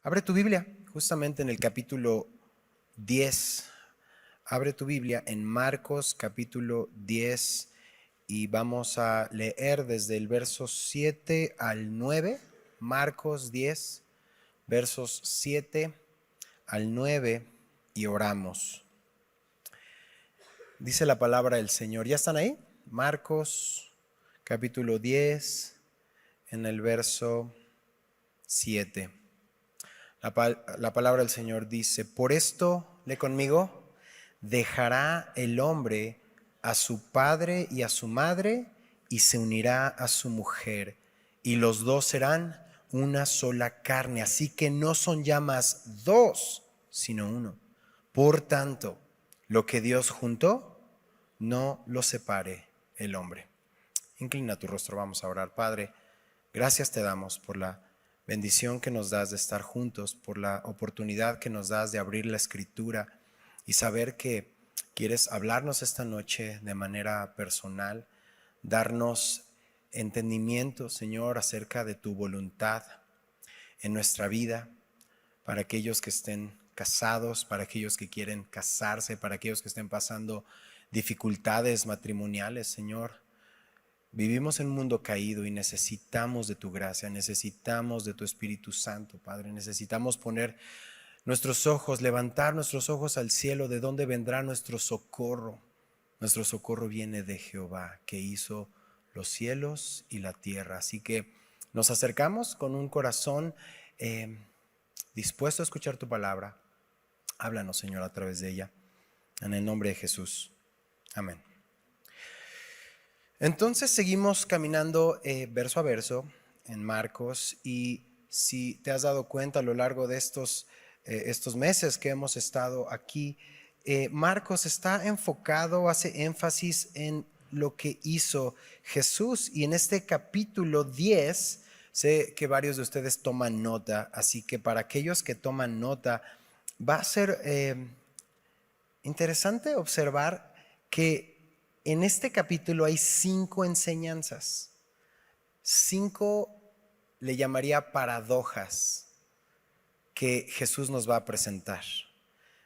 Abre tu Biblia justamente en el capítulo 10. Abre tu Biblia en Marcos capítulo 10 y vamos a leer desde el verso 7 al 9. Marcos 10, versos 7 al 9 y oramos. Dice la palabra del Señor. ¿Ya están ahí? Marcos capítulo 10 en el verso 7. La palabra del Señor dice: por esto, lee conmigo, dejará el hombre a su padre y a su madre y se unirá a su mujer, y los dos serán una sola carne. Así que no son ya más dos, sino uno. Por tanto, lo que Dios juntó, no lo separe el hombre. Inclina tu rostro, vamos a orar. Padre, gracias te damos por la bendición que nos das de estar juntos, por la oportunidad que nos das de abrir la Escritura y saber que quieres hablarnos esta noche de manera personal, darnos entendimiento, Señor, acerca de tu voluntad en nuestra vida, para aquellos que estén casados, para aquellos que quieren casarse, para aquellos que estén pasando dificultades matrimoniales, Señor. Vivimos en un mundo caído y necesitamos de tu gracia, necesitamos de tu Espíritu Santo, Padre. Necesitamos poner nuestros ojos, levantar nuestros ojos al cielo, de donde vendrá nuestro socorro. Nuestro socorro viene de Jehová, que hizo los cielos y la tierra. Así que nos acercamos con un corazón dispuesto a escuchar tu palabra. Háblanos, Señor, a través de ella. En el nombre de Jesús. Amén. Entonces seguimos caminando verso a verso en Marcos, y si te has dado cuenta a lo largo de estos meses que hemos estado aquí, Marcos está enfocado, hace énfasis en lo que hizo Jesús, y en este capítulo 10 sé que varios de ustedes toman nota, así que para aquellos que toman nota va a ser interesante observar que en este capítulo hay 5 enseñanzas, 5 le llamaría paradojas que Jesús nos va a presentar.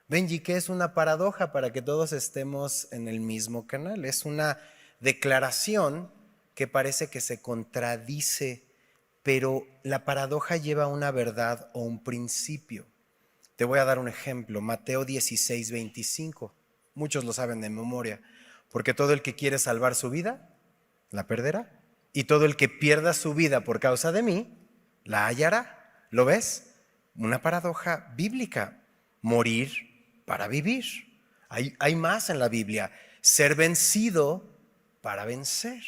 Benji, ¿qué es una paradoja? Para que todos estemos en el mismo canal. Es una declaración que parece que se contradice, pero la paradoja lleva una verdad o un principio. Te voy a dar un ejemplo, Mateo 16, 25. Muchos lo saben de memoria. Porque todo el que quiere salvar su vida, la perderá. Y todo el que pierda su vida por causa de mí, la hallará. ¿Lo ves? Una paradoja bíblica. Morir para vivir. Hay más en la Biblia. Ser vencido para vencer.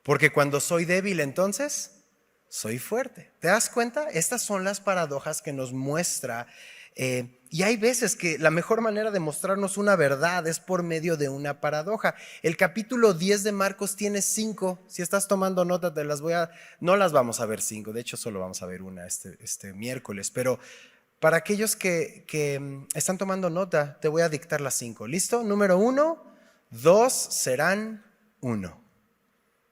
Porque cuando soy débil, entonces soy fuerte. ¿Te das cuenta? Estas son las paradojas que nos muestra. Y hay veces que la mejor manera de mostrarnos una verdad es por medio de una paradoja. El capítulo 10 de Marcos tiene 5. Si estás tomando nota, no las vamos a ver 5. De hecho, solo vamos a ver una este miércoles. Pero para aquellos que están tomando nota, te voy a dictar las 5. ¿Listo? Número 1, 2 serán 1.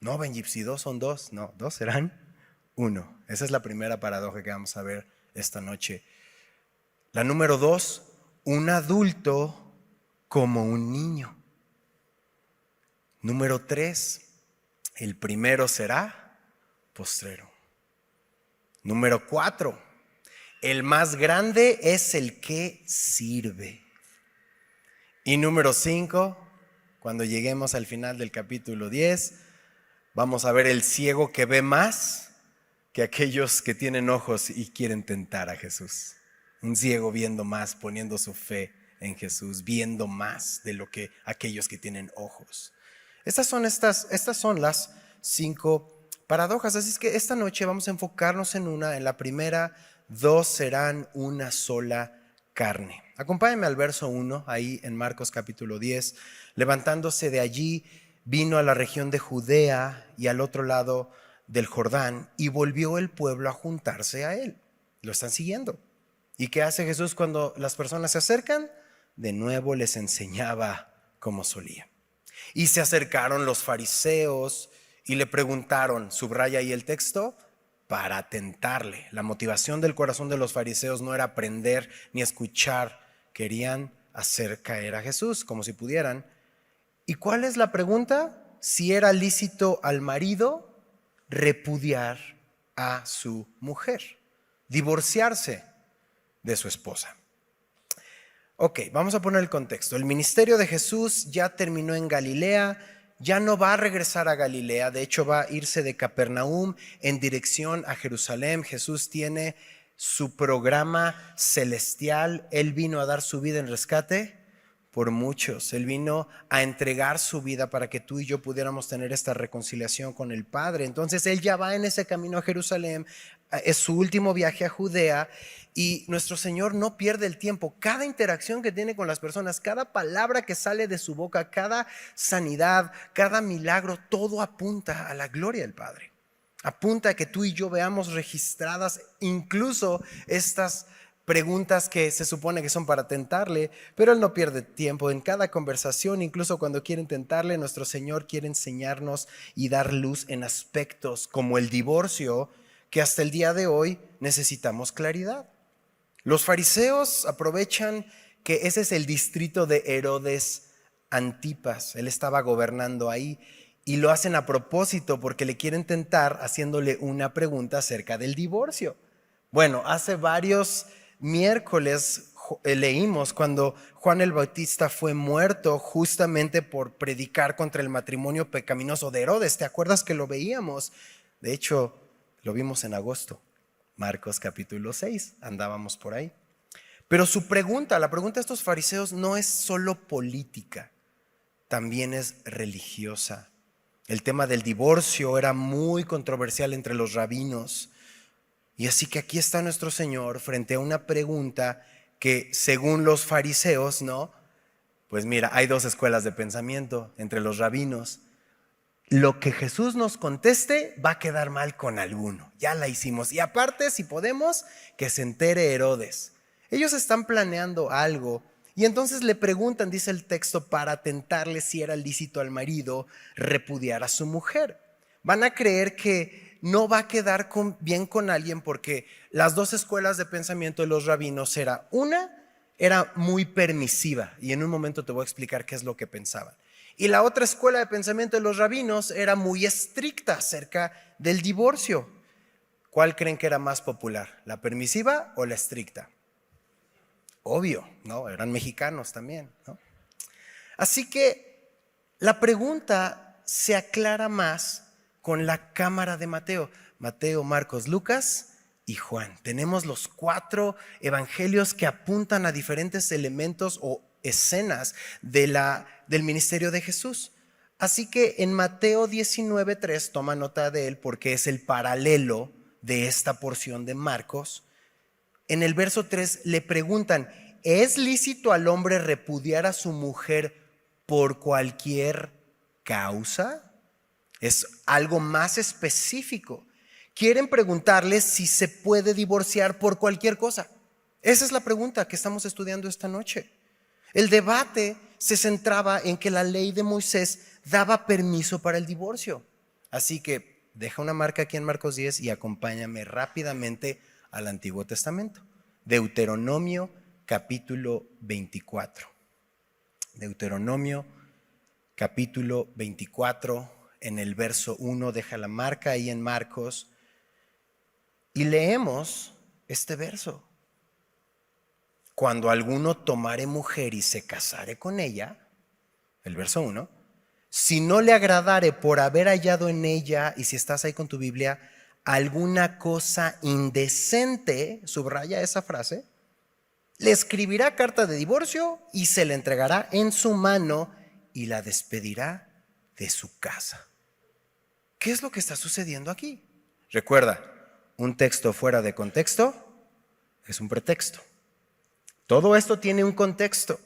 No, Benji, si 2 son 2. No, 2 serán 1. Esa es la primera paradoja que vamos a ver esta noche. La número 2, un adulto como un niño. Número 3, el primero será postrero. Número 4, el más grande es el que sirve. Y número 5, cuando lleguemos al final del capítulo 10, vamos a ver el ciego que ve más que aquellos que tienen ojos y quieren tentar a Jesús. Un ciego viendo más, poniendo su fe en Jesús, viendo más de lo que aquellos que tienen ojos. Estas son las 5 paradojas. Así es que esta noche vamos a enfocarnos en una. En la primera, 2 serán una sola carne. Acompáñenme al verso 1, ahí en Marcos capítulo 10. Levantándose de allí, vino a la región de Judea y al otro lado del Jordán, y volvió el pueblo a juntarse a él. Lo están siguiendo. ¿Y qué hace Jesús cuando las personas se acercan? De nuevo les enseñaba como solía. Y se acercaron los fariseos y le preguntaron, subraya ahí el texto, para tentarle. La motivación del corazón de los fariseos no era aprender ni escuchar, querían hacer caer a Jesús como si pudieran. ¿Y cuál es la pregunta? Si era lícito al marido repudiar a su mujer, divorciarse de su esposa. Ok, vamos a poner el contexto. El ministerio de Jesús ya terminó en Galilea, ya no va a regresar a Galilea, de hecho va a irse de Capernaum en dirección a Jerusalén. Jesús tiene su programa celestial, Él vino a dar su vida en rescate por muchos, Él vino a entregar su vida para que tú y yo pudiéramos tener esta reconciliación con el Padre. Entonces Él ya va en ese camino a Jerusalén, es su último viaje a Judea. Y nuestro Señor no pierde el tiempo. Cada interacción que tiene con las personas, cada palabra que sale de su boca, cada sanidad, cada milagro, todo apunta a la gloria del Padre. Apunta a que tú y yo veamos registradas incluso estas preguntas que se supone que son para tentarle, pero Él no pierde tiempo. En cada conversación, incluso cuando quieren tentarle, nuestro Señor quiere enseñarnos y dar luz en aspectos como el divorcio, que hasta el día de hoy necesitamos claridad. Los fariseos aprovechan que ese es el distrito de Herodes Antipas. Él estaba gobernando ahí y lo hacen a propósito porque le quieren tentar haciéndole una pregunta acerca del divorcio. Bueno, hace varios miércoles leímos cuando Juan el Bautista fue muerto justamente por predicar contra el matrimonio pecaminoso de Herodes. ¿Te acuerdas que lo veíamos? De hecho, lo vimos en agosto. Marcos capítulo 6, andábamos por ahí. Pero la pregunta de estos fariseos no es solo política, también es religiosa. El tema del divorcio era muy controversial entre los rabinos. Y así que aquí está nuestro Señor frente a una pregunta que según los fariseos, ¿no? Pues mira, hay dos escuelas de pensamiento entre los rabinos. Lo que Jesús nos conteste va a quedar mal con alguno. Ya la hicimos. Y aparte, si podemos, que se entere Herodes. Ellos están planeando algo y entonces le preguntan, dice el texto, para tentarle si era lícito al marido repudiar a su mujer. Van a creer que no va a quedar bien con alguien porque las dos escuelas de pensamiento de los rabinos era muy permisiva y en un momento te voy a explicar qué es lo que pensaban. Y la otra escuela de pensamiento de los rabinos era muy estricta acerca del divorcio. ¿Cuál creen que era más popular? ¿La permisiva o la estricta? Obvio, ¿no? Eran mexicanos también, ¿no? Así que la pregunta se aclara más con la cámara de Mateo. Mateo, Marcos, Lucas y Juan. Tenemos los 4 evangelios que apuntan a diferentes elementos o escenas del ministerio de Jesús. Así que en Mateo 19:3, toma nota de él porque es el paralelo de esta porción de Marcos. En el verso 3 le preguntan, ¿es lícito al hombre repudiar a su mujer por cualquier causa? Es algo más específico. Quieren preguntarle si se puede divorciar por cualquier cosa. Esa es la pregunta que estamos estudiando esta noche. El debate se centraba en que la ley de Moisés daba permiso para el divorcio. Así que deja una marca aquí en Marcos 10 y acompáñame rápidamente al Antiguo Testamento. Deuteronomio capítulo 24. Deuteronomio capítulo 24, en el verso 1, deja la marca ahí en Marcos y leemos este verso. Cuando alguno tomare mujer y se casare con ella, el verso 1, si no le agradare por haber hallado en ella, y si estás ahí con tu Biblia, alguna cosa indecente, subraya esa frase, le escribirá carta de divorcio y se le entregará en su mano y la despedirá de su casa. ¿Qué es lo que está sucediendo aquí? Recuerda, un texto fuera de contexto es un pretexto. Todo esto tiene un contexto,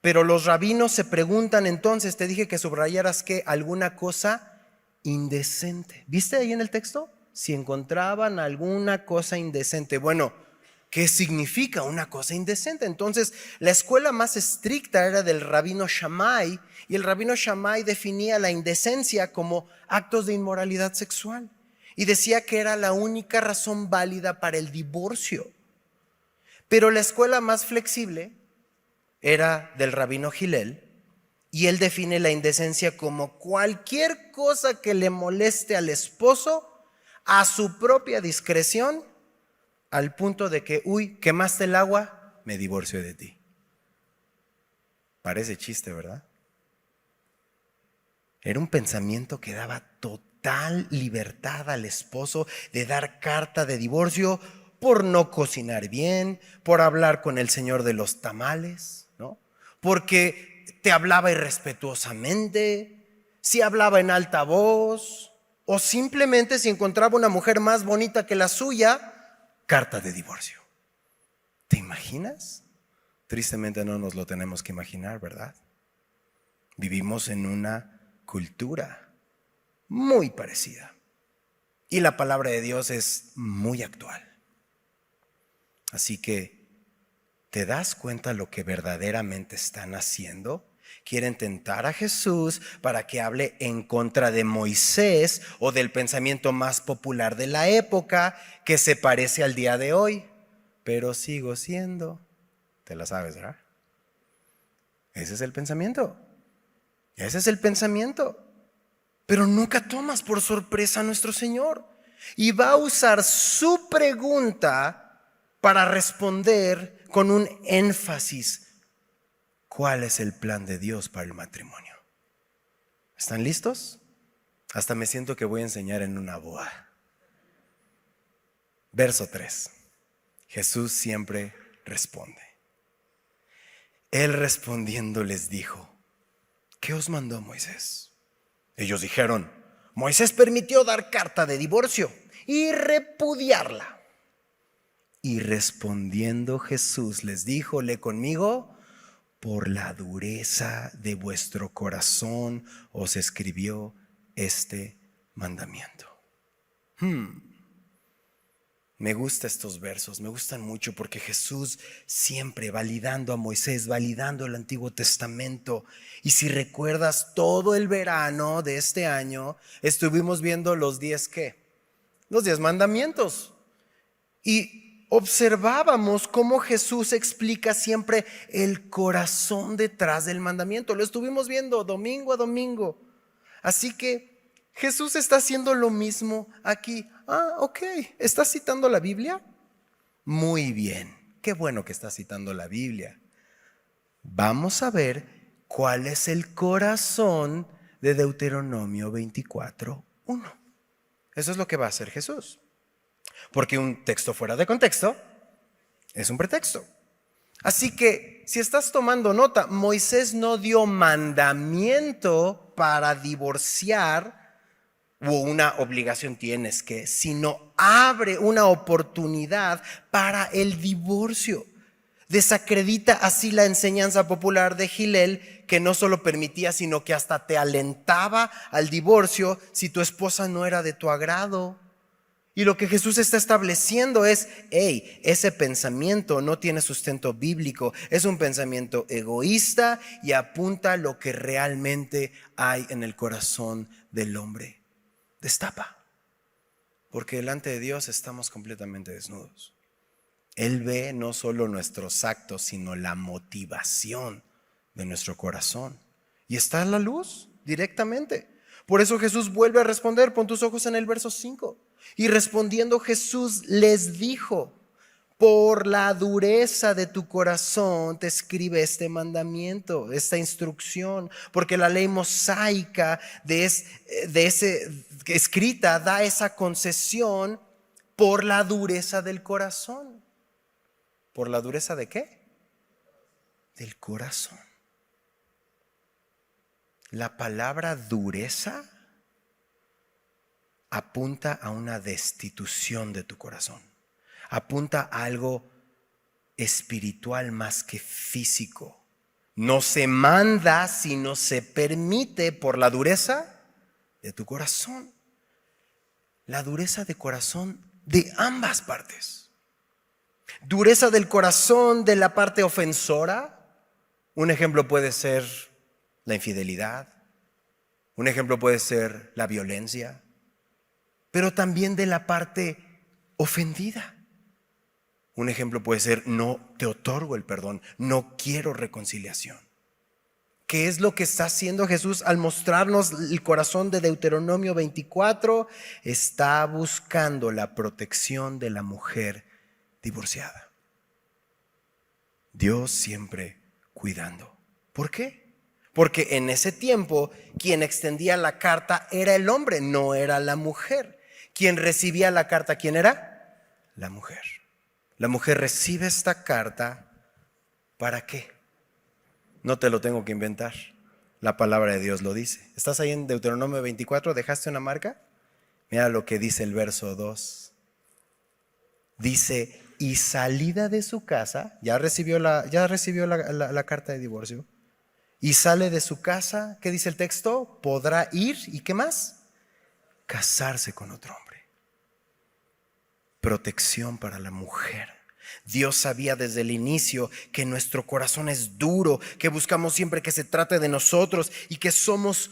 pero los rabinos se preguntan entonces, te dije que subrayaras que alguna cosa indecente. ¿Viste ahí en el texto? Si encontraban alguna cosa indecente. Bueno, ¿qué significa una cosa indecente? Entonces, la escuela más estricta era del rabino Shammai, y el rabino Shammai definía la indecencia como actos de inmoralidad sexual. y decía que era la única razón válida para el divorcio. Pero la escuela más flexible era del rabino Hillel, y él define la indecencia como cualquier cosa que le moleste al esposo a su propia discreción, al punto de que, quemaste el agua, me divorcio de ti. Parece chiste, ¿verdad? Era un pensamiento que daba total libertad al esposo de dar carta de divorcio por no cocinar bien, por hablar con el señor de los tamales, ¿no? Porque te hablaba irrespetuosamente, si hablaba en alta voz, o simplemente si encontraba una mujer más bonita que la suya, carta de divorcio. ¿Te imaginas? Tristemente no nos lo tenemos que imaginar, ¿verdad? Vivimos en una cultura muy parecida. Y la palabra de Dios es muy actual. Así que, ¿te das cuenta lo que verdaderamente están haciendo? Quieren tentar a Jesús para que hable en contra de Moisés o del pensamiento más popular de la época que se parece al día de hoy. Pero sigo siendo. Te la sabes, ¿verdad? Ese es el pensamiento. Ese es el pensamiento. Pero nunca tomas por sorpresa a nuestro Señor. Y va a usar su pregunta para responder con un énfasis. ¿Cuál es el plan de Dios para el matrimonio? ¿Están listos? Hasta me siento que voy a enseñar en una boda. Verso 3. Jesús siempre responde. Él respondiendo les dijo: ¿qué os mandó Moisés? Ellos dijeron: Moisés permitió dar carta de divorcio y repudiarla. Y respondiendo Jesús les dijo: lee conmigo, por la dureza de vuestro corazón os escribió este mandamiento. Me gustan estos versos, me gustan mucho porque Jesús siempre validando a Moisés, validando el Antiguo Testamento. Y si recuerdas, todo el verano de este año estuvimos viendo los 10 ¿qué? Los 10 mandamientos. Y observábamos cómo Jesús explica siempre el corazón detrás del mandamiento. Lo estuvimos viendo domingo a domingo. Así que Jesús está haciendo lo mismo aquí. Ok, ¿estás citando la Biblia? Muy bien, qué bueno que estás citando la Biblia. Vamos a ver cuál es el corazón de Deuteronomio 24:1. Eso es lo que va a hacer Jesús. Porque un texto fuera de contexto es un pretexto. Así que, si estás tomando nota, Moisés no dio mandamiento para divorciar o una obligación tienes que, sino abre una oportunidad para el divorcio. Desacredita así la enseñanza popular de Hillel, que no solo permitía, sino que hasta te alentaba al divorcio si tu esposa no era de tu agrado. Y lo que Jesús está estableciendo es, ese pensamiento no tiene sustento bíblico, es un pensamiento egoísta y apunta a lo que realmente hay en el corazón del hombre. Destapa, porque delante de Dios estamos completamente desnudos. Él ve no solo nuestros actos, sino la motivación de nuestro corazón. Y está en la luz directamente. Por eso Jesús vuelve a responder, pon tus ojos en el verso 5. Y respondiendo Jesús les dijo: por la dureza de tu corazón te escribe este mandamiento, esta instrucción, porque la ley mosaica escrita da esa concesión por la dureza del corazón. ¿Por la dureza de qué? Del corazón. La palabra dureza apunta a una destitución de tu corazón. Apunta a algo espiritual más que físico. No se manda, sino se permite por la dureza de tu corazón. La dureza de corazón de ambas partes. Dureza del corazón de la parte ofensora. Un ejemplo puede ser la infidelidad. Un ejemplo puede ser la violencia. pero también de la parte ofendida. Un ejemplo puede ser: no te otorgo el perdón, no quiero reconciliación. ¿Qué es lo que está haciendo Jesús al mostrarnos el corazón de Deuteronomio 24? Está buscando la protección de la mujer divorciada. Dios siempre cuidando. ¿Por qué? Porque en ese tiempo quien extendía la carta era el hombre, no era la mujer. Quien recibía la carta, ¿quién era? La mujer. La mujer recibe esta carta, ¿para qué? No te lo tengo que inventar. La palabra de Dios lo dice. ¿Estás ahí en Deuteronomio 24? ¿Dejaste una marca? Mira lo que dice el verso 2. Dice: y salida de su casa, ya recibió la carta de divorcio, y sale de su casa, ¿qué dice el texto? Podrá ir, ¿y qué más? Casarse con otro hombre. Protección para la mujer. Dios sabía desde el inicio que nuestro corazón es duro, que buscamos siempre que se trate de nosotros y que somos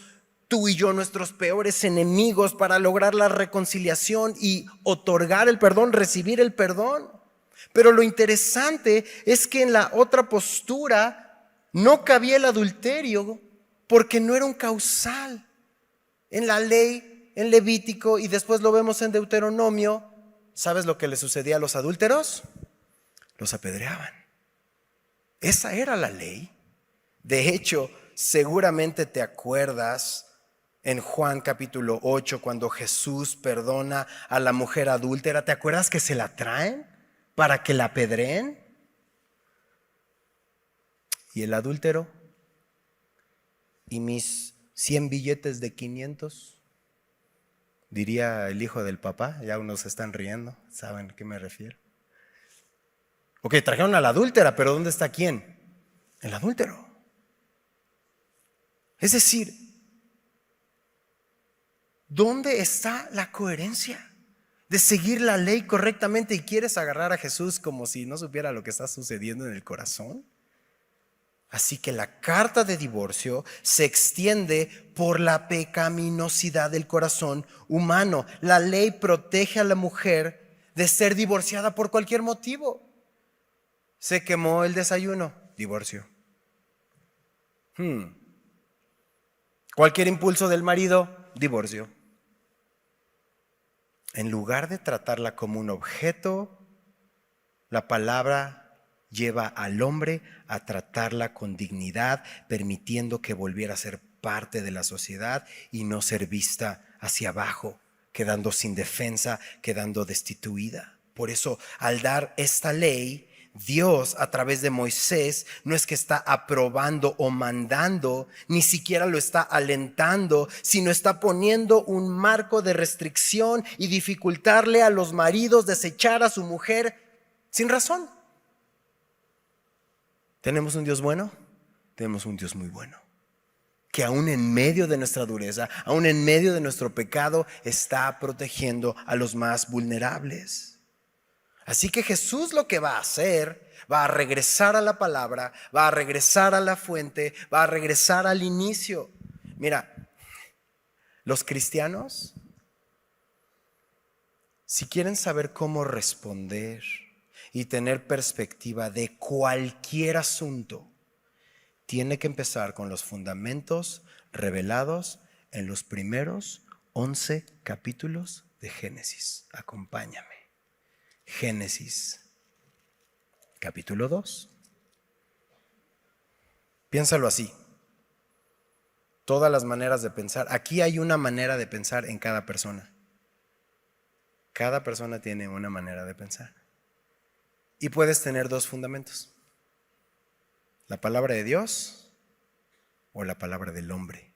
tú y yo nuestros peores enemigos para lograr la reconciliación y otorgar el perdón, recibir el perdón. Pero lo interesante es que en la otra postura no cabía el adulterio porque no era un causal. En la ley, en Levítico, y después lo vemos en Deuteronomio, ¿sabes lo que le sucedía a los adúlteros? Los apedreaban. Esa era la ley. De hecho, seguramente te acuerdas en Juan capítulo 8 cuando Jesús perdona a la mujer adúltera. ¿Te acuerdas que se la traen para que la apedreen? ¿Y el adúltero? ¿Y mis 100 billetes de 500? Diría el hijo del papá. Ya unos se están riendo, ¿saben a qué me refiero? Ok, trajeron a la adúltera, pero ¿dónde está quién? El adúltero. Es decir, ¿dónde está la coherencia de seguir la ley correctamente y quieres agarrar a Jesús como si no supiera lo que está sucediendo en el corazón? Así que la carta de divorcio se extiende por la pecaminosidad del corazón humano. La ley protege a la mujer de ser divorciada por cualquier motivo. Se quemó el desayuno, divorcio. Cualquier impulso del marido, divorcio. En lugar de tratarla como un objeto, la palabra lleva al hombre a tratarla con dignidad, permitiendo que volviera a ser parte de la sociedad y no ser vista hacia abajo, quedando sin defensa, quedando destituida. Por eso, al dar esta ley, Dios a través de Moisés no es que está aprobando o mandando, ni siquiera lo está alentando, sino está poniendo un marco de restricción y dificultarle a los maridos desechar a su mujer sin razón. ¿Tenemos un Dios bueno? Tenemos un Dios muy bueno, que aún en medio de nuestra dureza, aún en medio de nuestro pecado, está protegiendo a los más vulnerables. Así que Jesús lo que va a hacer, va a regresar a la palabra, va a regresar a la fuente, va a regresar al inicio. Mira, los cristianos, si quieren saber cómo responder y tener perspectiva de cualquier asunto, tiene que empezar con los fundamentos revelados en los primeros 11 capítulos de Génesis. Acompáñame. Génesis, capítulo 2. Piénsalo así. Todas las maneras de pensar. Aquí hay una manera de pensar en cada persona. Cada persona tiene una manera de pensar. Y puedes tener dos fundamentos: la palabra de Dios o la palabra del hombre.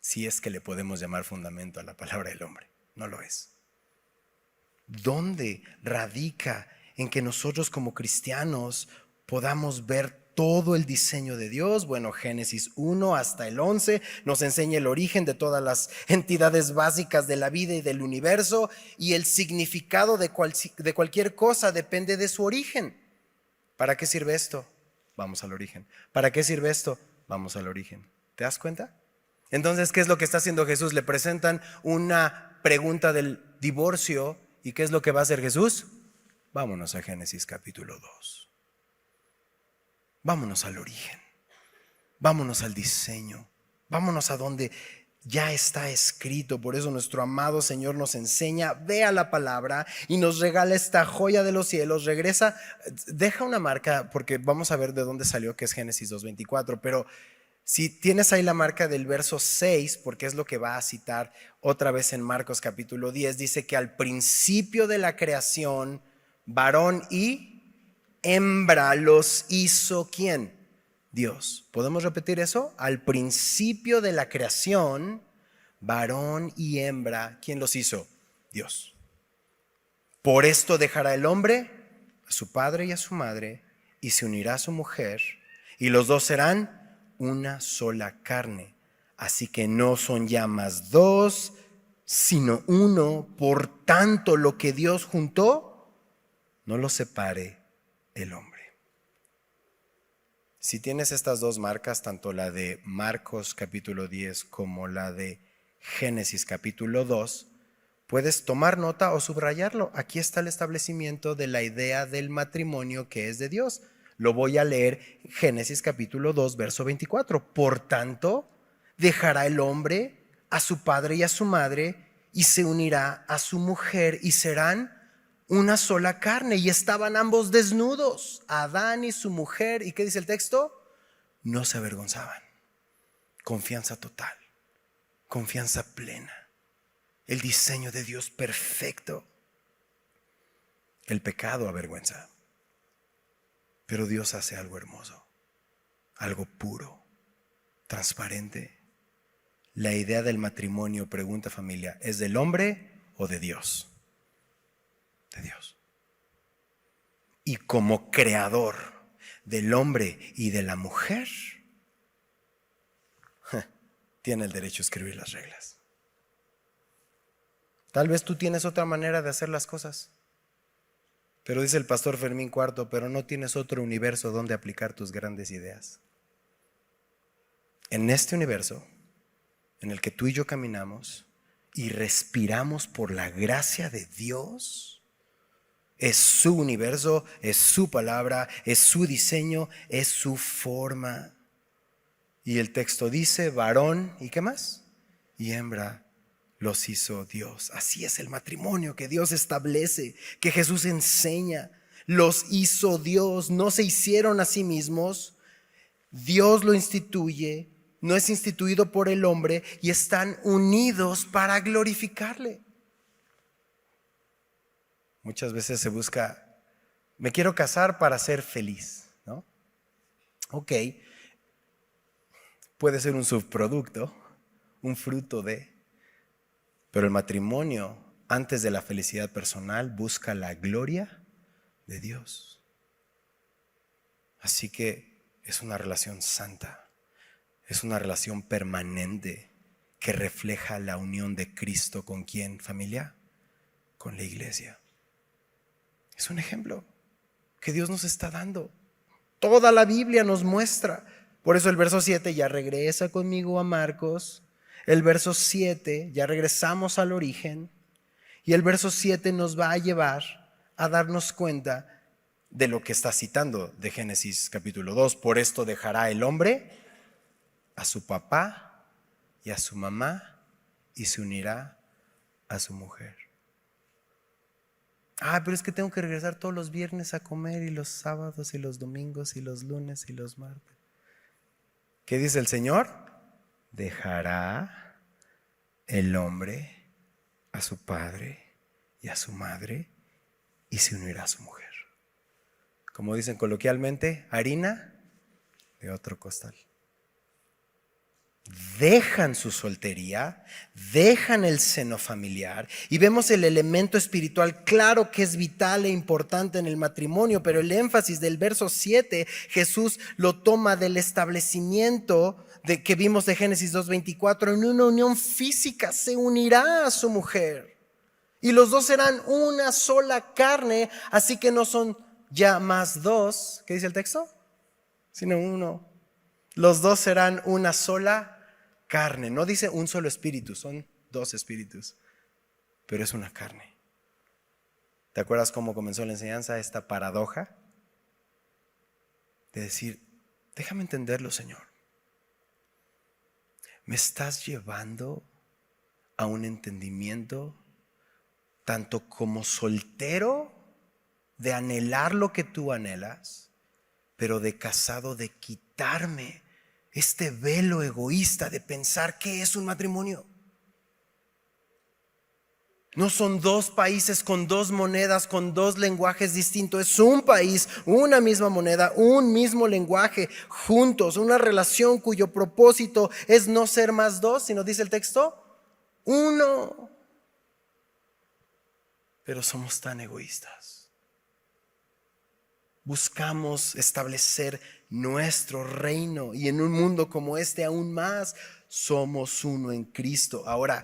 Si es que le podemos llamar fundamento a la palabra del hombre. No lo es. ¿Dónde radica en que nosotros como cristianos podamos ver todo el diseño de Dios? Bueno, Génesis 1 hasta el 11 nos enseña el origen de todas las entidades básicas de la vida y del universo, y el significado de cualquier cosa depende de su origen. ¿Para qué sirve esto? Vamos al origen. ¿Para qué sirve esto? Vamos al origen. ¿Te das cuenta? Entonces, ¿qué es lo que está haciendo Jesús? Le presentan una pregunta del divorcio. ¿Y qué es lo que va a hacer Jesús? Vámonos a Génesis capítulo 2. Vámonos al origen. Vámonos al diseño. Vámonos a donde ya está escrito. Por eso nuestro amado Señor nos enseña, ve a la palabra y nos regala esta joya de los cielos. Regresa, deja una marca, porque vamos a ver de dónde salió, que es Génesis 2:24. Pero si tienes ahí la marca del verso 6, porque es lo que va a citar otra vez en Marcos capítulo 10, dice que al principio de la creación, varón y hembra los hizo ¿quién? Dios. ¿Podemos repetir eso? Al principio de la creación, varón y hembra, ¿quién los hizo? Dios. Por esto dejará el hombre a su padre y a su madre y se unirá a su mujer y los dos serán una sola carne. Así que no son ya más dos, sino uno. Por tanto, lo que Dios juntó, no lo separe el hombre. Si tienes estas dos marcas, tanto la de Marcos capítulo 10 como la de Génesis capítulo 2, puedes tomar nota o subrayarlo. Aquí está el establecimiento de la idea del matrimonio que es de Dios. Lo voy a leer, Génesis capítulo 2, verso 24. Por tanto, dejará el hombre a su padre y a su madre y se unirá a su mujer y serán una sola carne. Y estaban ambos desnudos, Adán y su mujer. ¿Y qué dice el texto? No se avergonzaban. Confianza total, confianza plena. El diseño de Dios perfecto. El pecado avergüenza, pero Dios hace algo hermoso, algo puro, transparente. La idea del matrimonio, pregunta familia, ¿es del hombre o de Dios? De Dios. Y como creador del hombre y de la mujer, tiene el derecho a escribir las reglas. Tal vez tú tienes otra manera de hacer las cosas, pero dice el pastor Fermín Cuarto, pero no tienes otro universo donde aplicar tus grandes ideas. En este universo en el que tú y yo caminamos y respiramos por la gracia de Dios, es su universo, es su palabra, es su diseño, es su forma. Y el texto dice, varón, ¿y qué más? Y hembra los hizo Dios. Así es el matrimonio que Dios establece, que Jesús enseña. Los hizo Dios, no se hicieron a sí mismos. Dios lo instituye, no es instituido por el hombre y están unidos para glorificarle. Muchas veces se busca, me quiero casar para ser feliz, ¿no? Ok, puede ser un subproducto, un fruto de, pero el matrimonio, antes de la felicidad personal, busca la gloria de Dios. Así que es una relación santa, es una relación permanente que refleja la unión de Cristo con ¿quién, familia? Con la iglesia. Es un ejemplo que Dios nos está dando. Toda la Biblia nos muestra. Por eso el verso 7 ya regresa conmigo a Marcos. El verso 7 ya regresamos al origen. Y el verso 7 nos va a llevar a darnos cuenta de lo que está citando de Génesis capítulo 2. Por esto dejará el hombre a su papá y a su mamá y se unirá a su mujer. Pero es que tengo que regresar todos los viernes a comer y los sábados y los domingos y los lunes y los martes. ¿Qué dice el Señor? Dejará el hombre a su padre y a su madre y se unirá a su mujer. Como dicen coloquialmente, harina de otro costal. Dejan su soltería, dejan el seno familiar y vemos el elemento espiritual claro que es vital e importante en el matrimonio, pero el énfasis del verso 7 Jesús lo toma del establecimiento de que vimos de Génesis 2:24 en una unión física, se unirá a su mujer y los dos serán una sola carne, así que no son ya más dos, ¿qué dice el texto? Sino uno. Los dos serán una sola carne. No dice un solo espíritu, son dos espíritus. pero es una carne. ¿Te acuerdas cómo comenzó la enseñanza? Esta paradoja de decir, déjame entenderlo, Señor. Me estás llevando a un entendimiento tanto como soltero de anhelar lo que tú anhelas, pero de casado de quitarme este velo egoísta de pensar qué es un matrimonio. No son dos países con dos monedas, con dos lenguajes distintos. Es un país, una misma moneda, un mismo lenguaje, juntos, una relación cuyo propósito es no ser más dos, sino dice el texto, uno. Pero somos tan egoístas. Buscamos establecer nuestro reino y en un mundo como este aún más somos uno en Cristo. Ahora,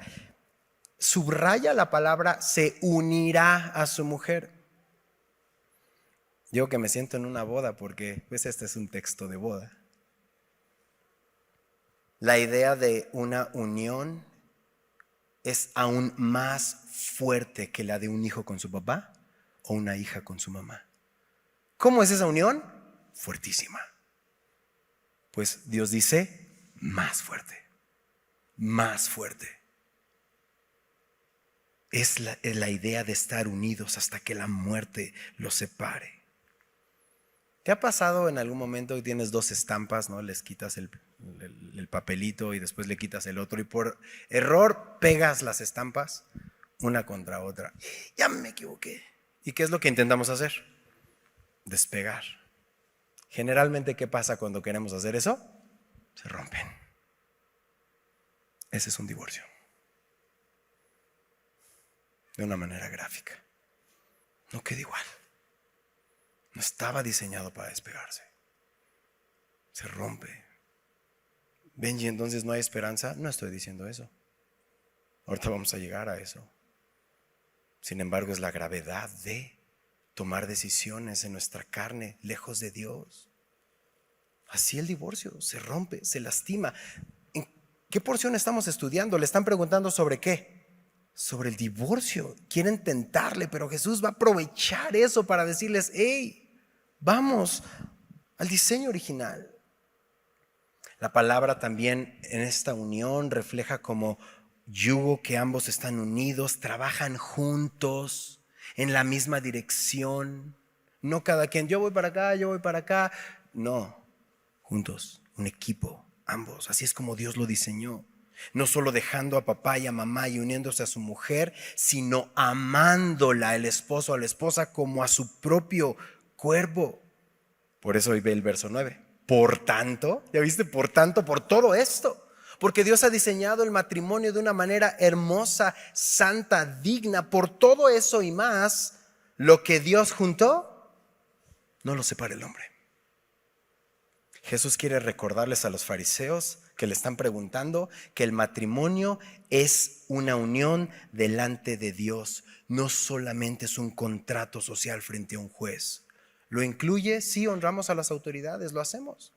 subraya la palabra se unirá a su mujer. Digo que me siento en una boda porque pues este es un texto de boda. La idea de una unión es aún más fuerte que la de un hijo con su papá o una hija con su mamá. ¿Cómo es esa unión? Fuertísima. Pues Dios dice más fuerte, más fuerte. Es la idea de estar unidos hasta que la muerte los separe. ¿Te ha pasado en algún momento que tienes dos estampas, ¿no? Les quitas el papelito y después le quitas el otro y por error pegas las estampas una contra otra? Ya me equivoqué. ¿Y qué es lo que intentamos hacer? Despegar. Generalmente, ¿qué pasa cuando queremos hacer eso? Se rompen. Ese es un divorcio. De una manera gráfica. No queda igual. No estaba diseñado para despegarse. Se rompe. Benji, entonces no hay esperanza. No estoy diciendo eso. Ahorita vamos a llegar a eso. Sin embargo, es la gravedad de tomar decisiones en nuestra carne, lejos de Dios. Así el divorcio se rompe, se lastima. ¿En qué porción estamos estudiando? Le están preguntando sobre qué. Sobre el divorcio. Quieren tentarle, pero Jesús va a aprovechar eso para decirles, hey, vamos al diseño original. La palabra también en esta unión refleja como yugo que ambos están unidos, trabajan juntos en la misma dirección. No cada quien, yo voy para acá, yo voy para acá. No, juntos, un equipo, ambos. Así es como Dios lo diseñó. No solo dejando a papá y a mamá y uniéndose a su mujer, sino amándola el esposo a la esposa como a su propio cuerpo. Por eso hoy ve el verso 9. Por tanto, ¿ya viste? Por tanto, por todo esto. Porque Dios ha diseñado el matrimonio de una manera hermosa, santa, digna. Por todo eso y más, lo que Dios juntó, no lo separa el hombre. Jesús quiere recordarles a los fariseos que le están preguntando que el matrimonio es una unión delante de Dios, no solamente es un contrato social frente a un juez. Lo incluye, sí, honramos a las autoridades, lo hacemos.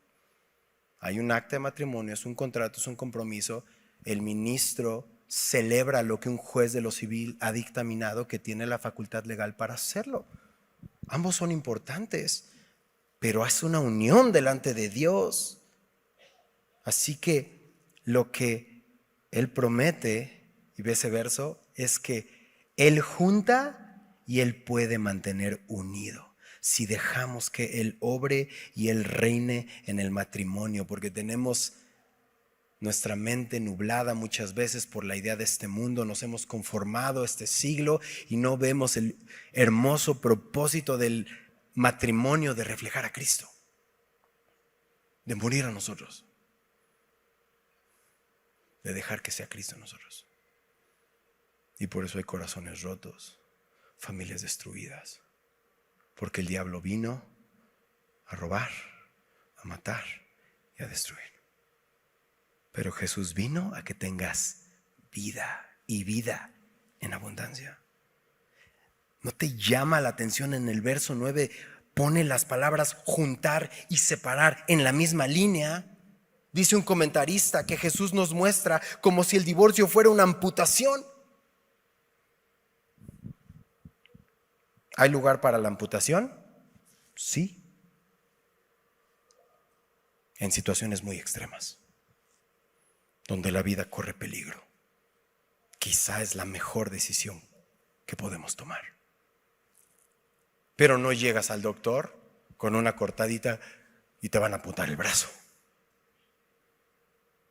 Hay un acta de matrimonio, es un contrato, es un compromiso. El ministro celebra lo que un juez de lo civil ha dictaminado que tiene la facultad legal para hacerlo. Ambos son importantes, pero es una unión delante de Dios. Así que lo que Él promete, y ve ese verso, es que Él junta y Él puede mantener unido. Si dejamos que Él obre y Él reine en el matrimonio, porque tenemos nuestra mente nublada muchas veces por la idea de este mundo, nos hemos conformado a este siglo y no vemos el hermoso propósito del matrimonio de reflejar a Cristo, de morir a nosotros, de dejar que sea Cristo en nosotros. Y por eso hay corazones rotos, familias destruidas, porque el diablo vino a robar, a matar y a destruir. Pero Jesús vino a que tengas vida y vida en abundancia. ¿No te llama la atención en el verso 9? Pone las palabras juntar y separar en la misma línea. Dice un comentarista que Jesús nos muestra como si el divorcio fuera una amputación. ¿Hay lugar para la amputación? Sí. En situaciones muy extremas, donde la vida corre peligro. Quizá es la mejor decisión que podemos tomar. Pero no llegas al doctor con una cortadita y te van a amputar el brazo.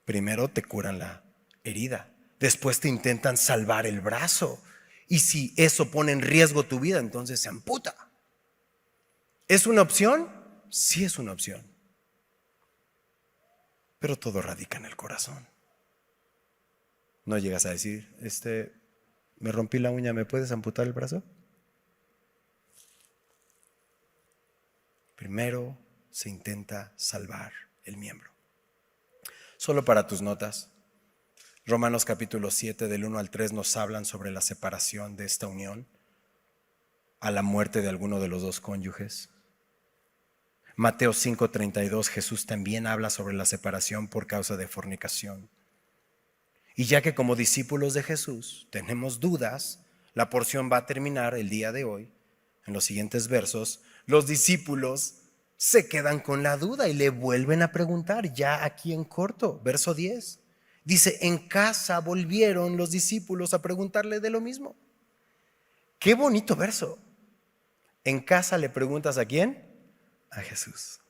Primero te curan la herida, después te intentan salvar el brazo. Y si eso pone en riesgo tu vida, entonces se amputa. ¿Es una opción? Sí es una opción. Pero todo radica en el corazón. No llegas a decir, me rompí la uña, ¿me puedes amputar el brazo? Primero se intenta salvar el miembro. Solo para tus notas, Romanos capítulo 7 del 1 al 3 nos hablan sobre la separación de esta unión a la muerte de alguno de los dos cónyuges. Mateo 5:32, Jesús también habla sobre la separación por causa de fornicación. Y ya que como discípulos de Jesús tenemos dudas, la porción va a terminar el día de hoy. En los siguientes versos, los discípulos se quedan con la duda y le vuelven a preguntar, ya aquí en corto, verso 10. Dice, en casa volvieron los discípulos a preguntarle de lo mismo. Qué bonito verso. En casa le preguntas ¿a quién? A Jesús.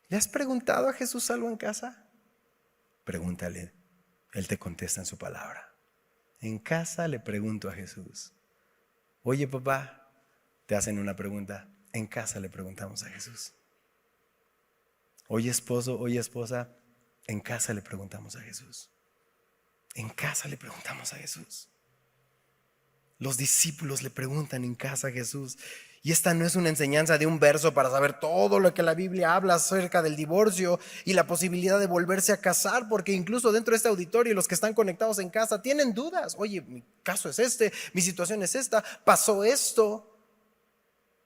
¿Le has preguntado a Jesús algo en casa? Pregúntale. Él te contesta en su palabra. En casa le pregunto a Jesús. Oye, papá, te hacen una pregunta. En casa le preguntamos a Jesús. Oye, esposo, oye, esposa, en casa le preguntamos a Jesús. En casa le preguntamos a Jesús. Los discípulos le preguntan en casa a Jesús. Y esta no es una enseñanza de un verso para saber todo lo que la Biblia habla acerca del divorcio y la posibilidad de volverse a casar, porque incluso dentro de este auditorio los que están conectados en casa tienen dudas. Oye, mi caso es este, mi situación es esta, pasó esto.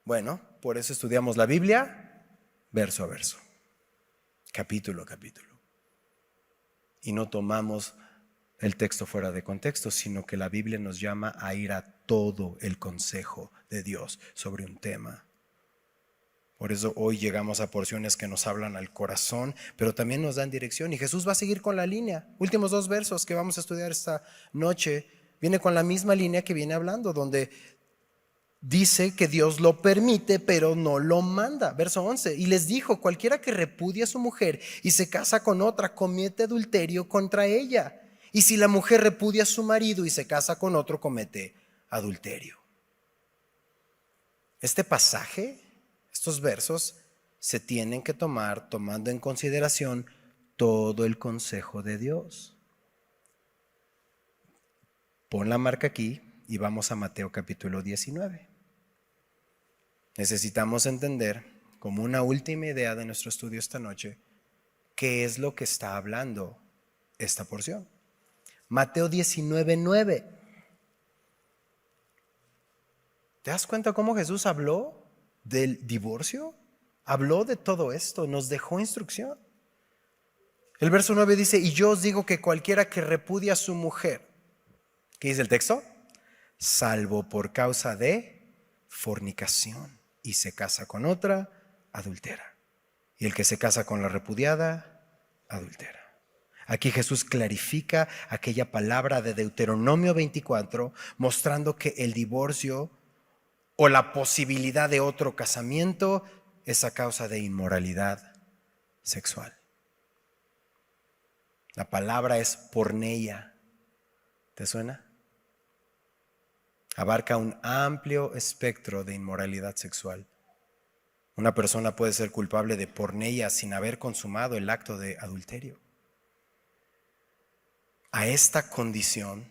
Bueno, por eso estudiamos la Biblia verso a verso, capítulo a capítulo. Y no tomamos el texto fuera de contexto, sino que la Biblia nos llama a ir a todo el consejo de Dios sobre un tema. Por eso hoy llegamos a porciones que nos hablan al corazón, pero también nos dan dirección. Y Jesús va a seguir con la línea. Últimos dos versos que vamos a estudiar esta noche, viene con la misma línea que viene hablando, donde dice que Dios lo permite, pero no lo manda. Verso 11, y les dijo, cualquiera que repudie a su mujer y se casa con otra, comete adulterio contra ella. Y si la mujer repudia a su marido y se casa con otro, comete adulterio. Este pasaje, estos versos, se tienen que tomar tomando en consideración todo el consejo de Dios. Pon la marca aquí y vamos a Mateo capítulo 19. Necesitamos entender, como una última idea de nuestro estudio esta noche, qué es lo que está hablando esta porción. Mateo 19:9. ¿Te das cuenta cómo Jesús habló del divorcio? Habló de todo esto, nos dejó instrucción. El verso 9 dice, y yo os digo que cualquiera que repudia a su mujer, ¿qué dice el texto? Salvo por causa de fornicación y se casa con otra, adultera. Y el que se casa con la repudiada, adultera. Aquí Jesús clarifica aquella palabra de Deuteronomio 24, mostrando que el divorcio o la posibilidad de otro casamiento es a causa de inmoralidad sexual. La palabra es porneia. ¿Te suena? Abarca un amplio espectro de inmoralidad sexual. Una persona puede ser culpable de porneia sin haber consumado el acto de adulterio. A esta condición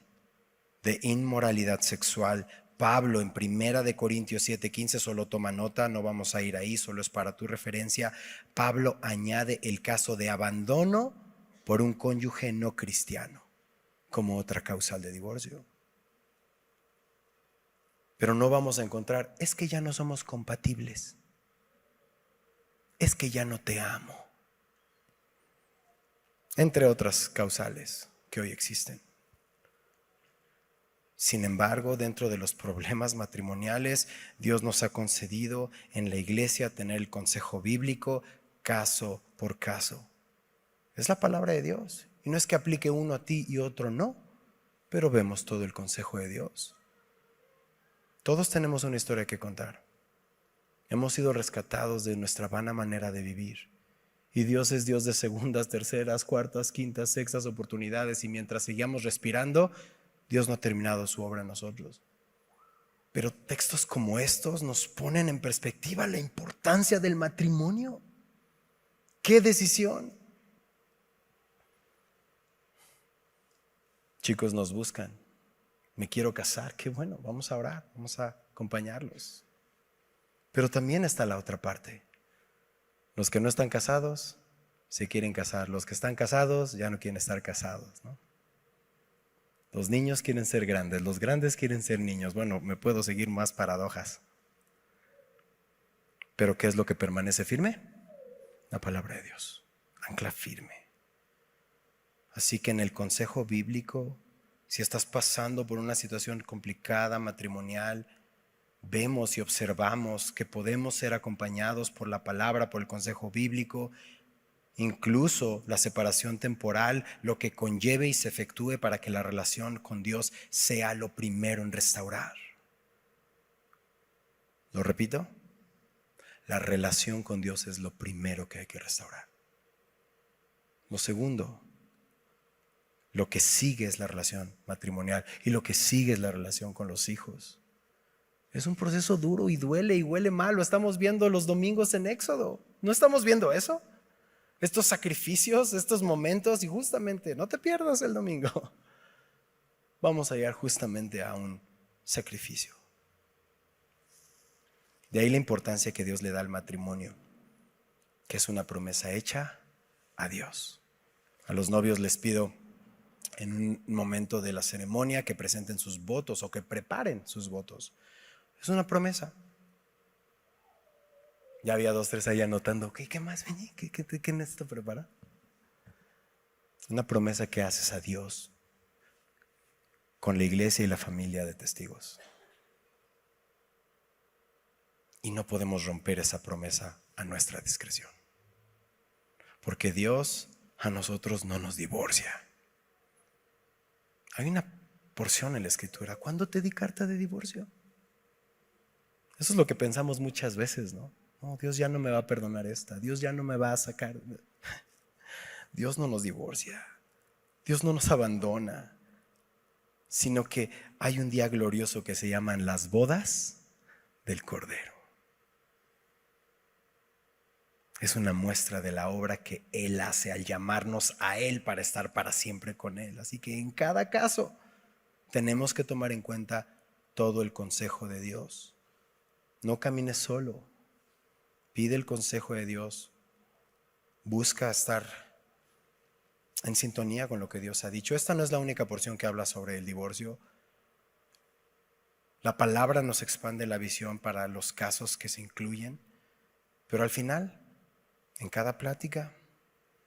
de inmoralidad sexual, Pablo en 1 Corintios 7:15, solo toma nota, no vamos a ir ahí, solo es para tu referencia. Pablo añade el caso de abandono por un cónyuge no cristiano como otra causal de divorcio. Pero no vamos a encontrar, es que ya no somos compatibles, es que ya no te amo, entre otras causales que hoy existen. Sin embargo, dentro de los problemas matrimoniales, Dios nos ha concedido en la iglesia tener el consejo bíblico caso por caso. Es la palabra de Dios. Y no es que aplique uno a ti y otro no, pero vemos todo el consejo de Dios. Todos tenemos una historia que contar. Hemos sido rescatados de nuestra vana manera de vivir. Y Dios es Dios de segundas, terceras, cuartas, quintas, sextas oportunidades. Y mientras sigamos respirando, Dios no ha terminado su obra en nosotros. Pero textos como estos nos ponen en perspectiva la importancia del matrimonio. ¿Qué decisión? Chicos nos buscan. Me quiero casar. Qué bueno, vamos a orar, vamos a acompañarlos. Pero también está la otra parte. Los que no están casados se quieren casar. Los que están casados ya no quieren estar casados, ¿no? Los niños quieren ser grandes. Los grandes quieren ser niños. Bueno, me puedo seguir más paradojas. Pero ¿qué es lo que permanece firme? La palabra de Dios. Ancla firme. Así que en el consejo bíblico, si estás pasando por una situación complicada, matrimonial, vemos y observamos que podemos ser acompañados por la palabra, por el consejo bíblico, incluso la separación temporal, lo que conlleve y se efectúe para que la relación con Dios sea lo primero en restaurar. ¿Lo repito? La relación con Dios es lo primero que hay que restaurar. Lo segundo, lo que sigue es la relación matrimonial y lo que sigue es la relación con los hijos. Es un proceso duro y duele y huele mal. Lo estamos viendo los domingos en Éxodo. ¿No estamos viendo eso? Estos sacrificios, estos momentos, y justamente, no te pierdas el domingo. Vamos a llegar justamente a un sacrificio. De ahí la importancia que Dios le da al matrimonio, que es una promesa hecha a Dios. A los novios les pido en un momento de la ceremonia que presenten sus votos o que preparen sus votos. Es una promesa. Ya había 2, 3 ahí anotando. ¿Qué más, Benny? ¿Qué necesito preparar? Una promesa que haces a Dios con la iglesia y la familia de testigos. Y no podemos romper esa promesa a nuestra discreción. Porque Dios a nosotros no nos divorcia. Hay una porción en la Escritura. ¿Cuándo te di carta de divorcio? Eso es lo que pensamos muchas veces, ¿no? No, Dios ya no me va a perdonar esta. Dios ya no me va a sacar. Dios no nos divorcia. Dios no nos abandona. Sino que hay un día glorioso que se llaman las bodas del Cordero. Es una muestra de la obra que Él hace al llamarnos a Él para estar para siempre con Él. Así que en cada caso tenemos que tomar en cuenta todo el consejo de Dios. No camines solo. Pide el consejo de Dios. Busca estar en sintonía con lo que Dios ha dicho. Esta no es la única porción que habla sobre el divorcio. La palabra nos expande la visión para los casos que se incluyen. Pero al final, en cada plática,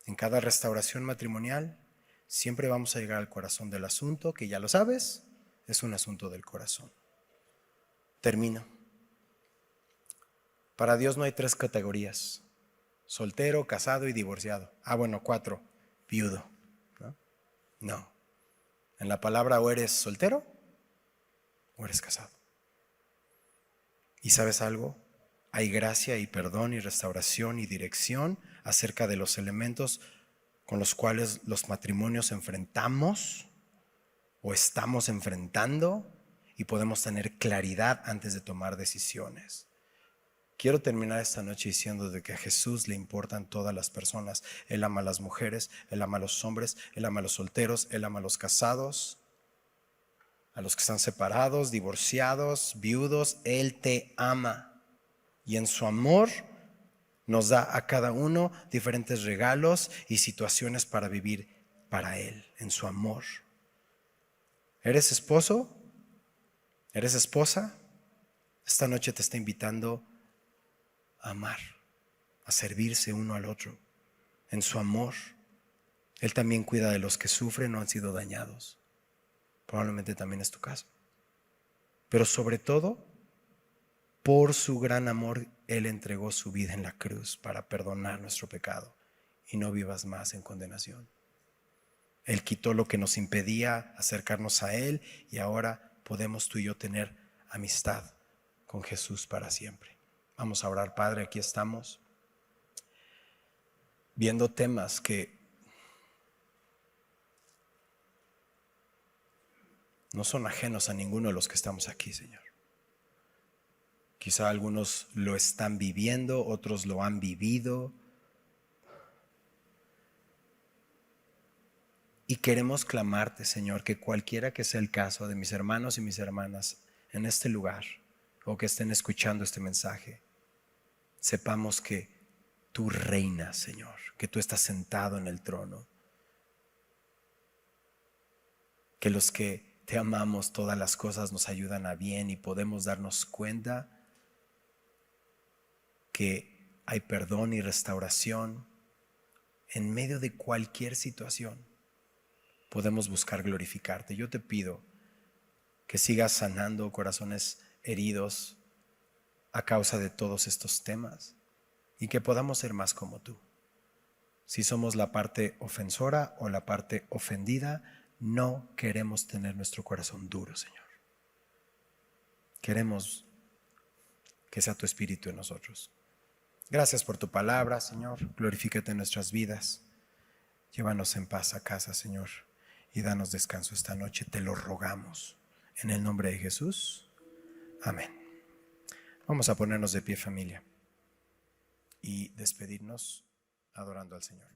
en cada restauración matrimonial, siempre vamos a llegar al corazón del asunto, que ya lo sabes, es un asunto del corazón. Termino. Para Dios no hay 3 categorías: soltero, casado y divorciado. 4, viudo. No. En la palabra o eres soltero o eres casado. ¿Y sabes algo? Hay gracia y perdón y restauración y dirección acerca de los elementos con los cuales los matrimonios enfrentamos o estamos enfrentando, y podemos tener claridad antes de tomar decisiones. Quiero terminar esta noche diciendo de que a Jesús le importan todas las personas. Él ama a las mujeres, Él ama a los hombres, Él ama a los solteros, Él ama a los casados, a los que están separados, divorciados, viudos. Él te ama. Y en su amor nos da a cada uno diferentes regalos y situaciones para vivir para Él, en su amor. ¿Eres esposo? ¿Eres esposa? Esta noche te está invitando a amar, a servirse uno al otro, en su amor. Él también cuida de los que sufren o han sido dañados. Probablemente también es tu caso. pero sobre todo, por su gran amor, Él entregó su vida en la cruz para perdonar nuestro pecado y no vivas más en condenación. Él quitó lo que nos impedía acercarnos a Él y ahora podemos tú y yo tener amistad con Jesús para siempre. Vamos a orar. Padre, aquí estamos viendo temas que no son ajenos a ninguno de los que estamos aquí, Señor. Quizá algunos lo están viviendo, otros lo han vivido. Y queremos clamarte, Señor, que cualquiera que sea el caso de mis hermanos y mis hermanas en este lugar o que estén escuchando este mensaje, sepamos que tú reinas, Señor, que tú estás sentado en el trono, que los que te amamos todas las cosas nos ayudan a bien y podemos darnos cuenta que hay perdón y restauración en medio de cualquier situación. Podemos buscar glorificarte. Yo te pido que sigas sanando corazones heridos a causa de todos estos temas y que podamos ser más como tú. Si somos la parte ofensora o la parte ofendida, no queremos tener nuestro corazón duro, Señor. Queremos que sea tu espíritu en nosotros. Gracias por tu palabra, Señor. Glorifícate en nuestras vidas. Llévanos en paz a casa, Señor, y danos descanso esta noche. Te lo rogamos. En el nombre de Jesús. Amén. Vamos a ponernos de pie, familia, y despedirnos adorando al Señor.